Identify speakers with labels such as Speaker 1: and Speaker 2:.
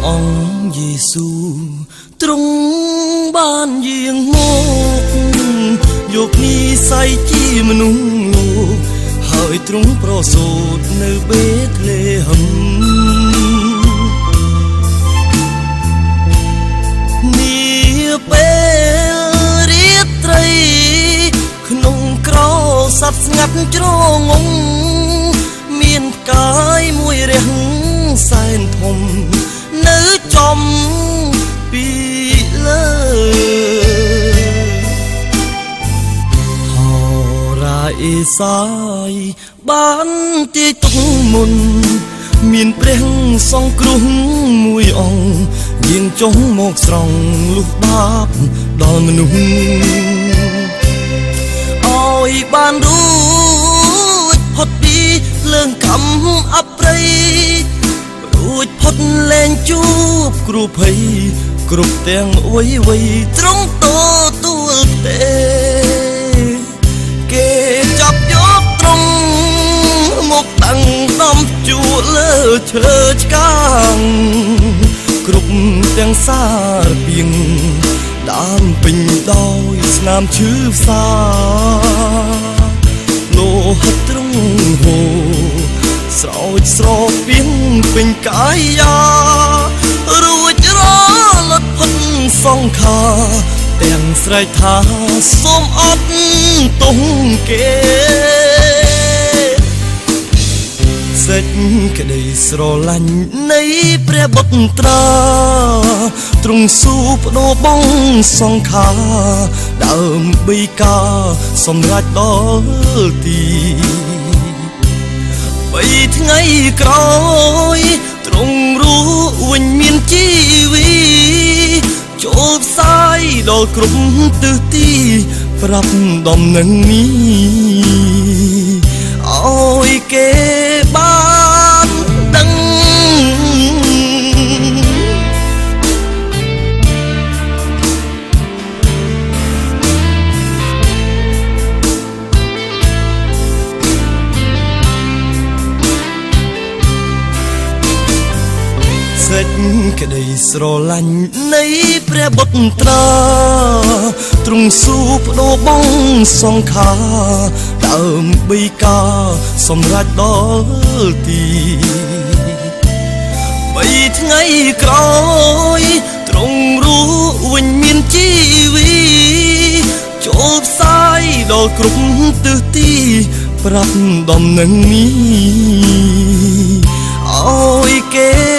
Speaker 1: អង្គយេស៊ូទ្រង់បានយាងមកយកនិស្ស័យជាមនុស្សលោកហើយទ្រង់ប្រសូតនៅបេតលេហឹមនាពេលរាត្រីក្នុងក្រស័ព្ទស្ងាត់ជ្រងងមានកាយមួយរះសែនធំនៅចំពីលើហោរាអេសាយបានទាយទុកមុនមានព្រះសង្គ្រោះមួយអង្គយាងចុះមកស្រង់លុះបាបដល់មនុស្សឲ្យបានរួចផុតពីលើងកម្មអប្រិយរួចផុតលែងជួបគ្រូភ័យគ្រប់ទាំងអវយវ័យត្រង់ទទួលទេគេចាប់យកត្រង់មកតាំងដំជួលលើឈើឆ្កាងគ្រប់ទាំងសារពីងដើមពេញដោយស្នាមឈឺផ្សាលោហិតត្រង់ហូស្រោចស្រពាងពេញកាយារួចរលត់ផុតសង្ខារទាំងស្រែកថាសូមអត់ទោសគេសេចក្តីស្រឡាញ់នៃព្រះបុត្រាទ្រង់ស៊ូបដូរបង់សង្ខារដើម្បីការសម្រេចដល់ទី3ថ្ងៃក្រោយទ្រង់รู้វិញមានជីវីចូលផ្សាយដល់គ្រប់ទិសទីប្រាប់ដំណឹងនេះឲ្យគេបានដឹងសេចក្តីស្រឡាញ់នៃព្រះបុត្រាទ្រង់ស៊ូបដូរបង់សង្ខារដើម្បីការសម្រេចដល់ទី3ថ្ងៃក្រោយទ្រង់รู้វិញមានជីវីចូលផ្សាយដល់គ្រប់ទិសទីប្រាប់ដំណឹងនេះឲ្យគេ